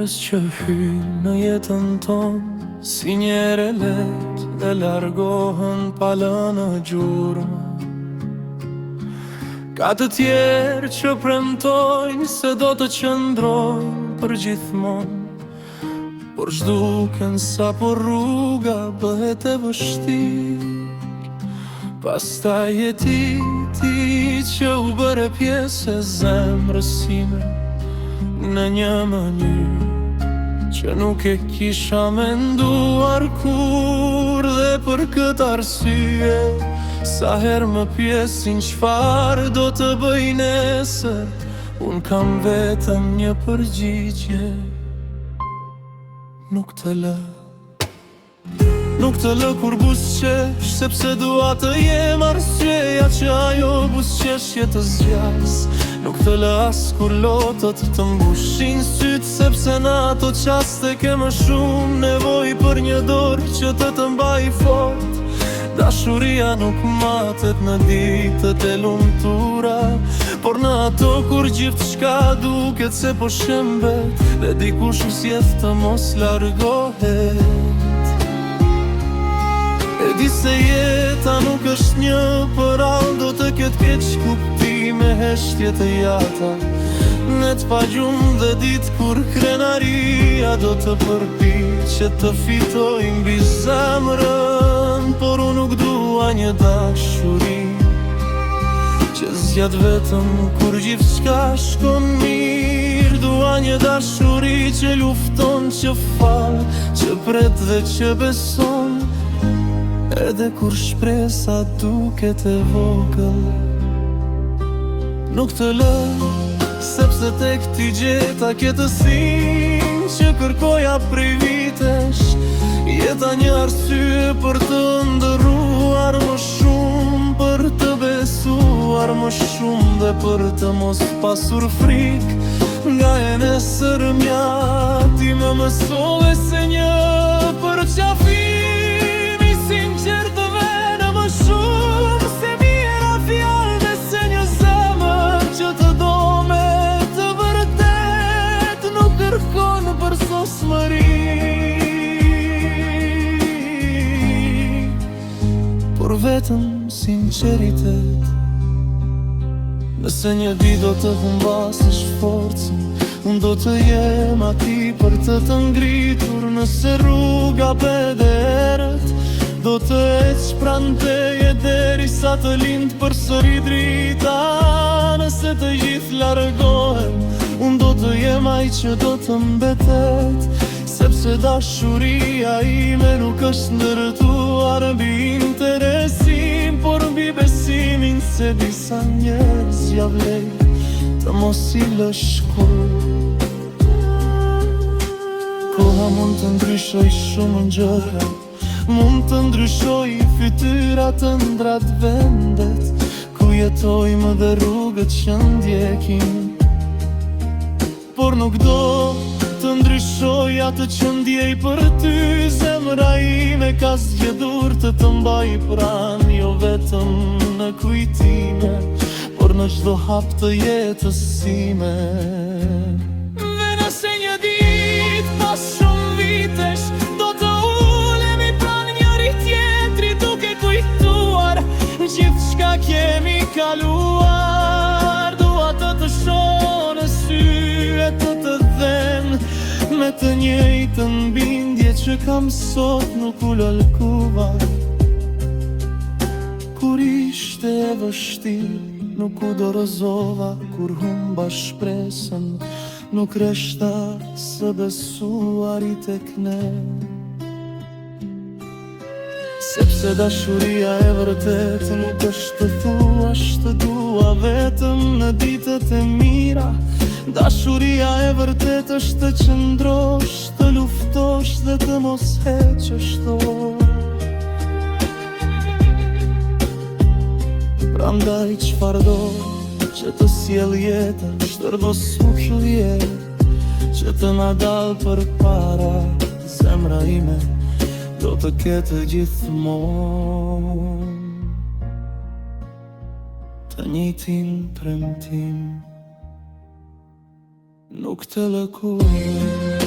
njerëz që hynë në jetën tonë, si njerë letë e largohen pa lënë gjurmë. Ka të tjerë që premtojnë se do të qëndrojnë për gjithmonë, por zhduken sa por rruga bëhet e vështirë. Pastaj je ti që u bëre pjesë e zemrës sime, në një mënyrë që nuk e kisha menduar kur. Dhe për këtë arsye, sa herë më pjesin çfarë do të bëj nesër, unë kam vetëm një përgjigje: nuk të lë. Nuk të lë kur buzëqesh, sepse dua të jem arsyeja që ajo buzëqeshje të zgjas. Nuk të lë as kur lotët të mbushin sytë, sepse në ato qaste ke më shumë nevoj për një dorë që të mbaj fort. Dashuria nuk matet në ditët e lumtura, por në ato kur gjithçka duket se po shembet, dhe dikush usjeth të mos largohet. E di se jeta nuk është një përall, do të ketë keq kuptime, heshtje të jata, net pa gjumë dhe ditë kur krenaria do të përpiqet të fitoj mbi zemrën. Por unë nuk dua një dashuri që zgjat vetëm kur gjithçka shkon mirë. Dua një dashuri që lufton, që fal, që pret dhe që beson, edhe kur shpresa duket e vogël. Nuk të lë, sepse tek ti gjeta ketësinë që kërkoja prej vitesh. Jeta një arsye për të ndëruar më shumë, për të besuar më shumë, dhe për të mos pasur frikë nga e nesërmja. Ti më mësove se një përqafim i sinqert të vene më shumë se mira fjallë, dhe se një zemër që të do me të vërtet nuk kërkon për sosmëri, por vetëm sinqeritet. Nëse një ditë do të humbasësh forcën, unë do të jem aty për të ngritur. Nëse rruga pederët do të ec pranë teje derisa të lind përsëri drita. Nëse të gjithë largohen, unë do të jem ai që do të mbetet, sepse dashuria ime nuk është ndërtuar mbi interesim, por mbi besimin se disa njerëz ja vlej të mos i lësh kurrë. Koha mund të ndryshoj shumë gjëra, mund të ndryshoj fytyrat, të ndrat vendet ku jetojmë dhe rrugët që ndjekim, por nuk do të ndryshoj atë që ndjej për ty. Zemra ime ka zgjedhur të mbaj pranë, jo vetëm në kujtime, por në çdo hap të jetës sime. Dhe nëse një ditë pas shumë vitesh do të ulemi pranë njëri tjetri, duke kujtuar gjithçka kemi kaluar, dua të shoh në sy e të dhen me të njëjtën bindje që kam sot. Nuk u lëlkuva kur ishte e vështirë, nuk u dorëzova kur humba shpresën, nuk reshta së besuari tek ne. Sepse dashuria e vërtet nuk është të thuash të dua vetëm në ditët e mira. Dashuria e vërtet është të qëndrosh, të luftosh dhe të mos heqësh dorë. Prandaj çfarëdo që të sjell jeta, çdo smuklje që të na dal përpara, zemra ime do të ketë gjithmonë të njëjtin premtim. Nuk të lëkoj.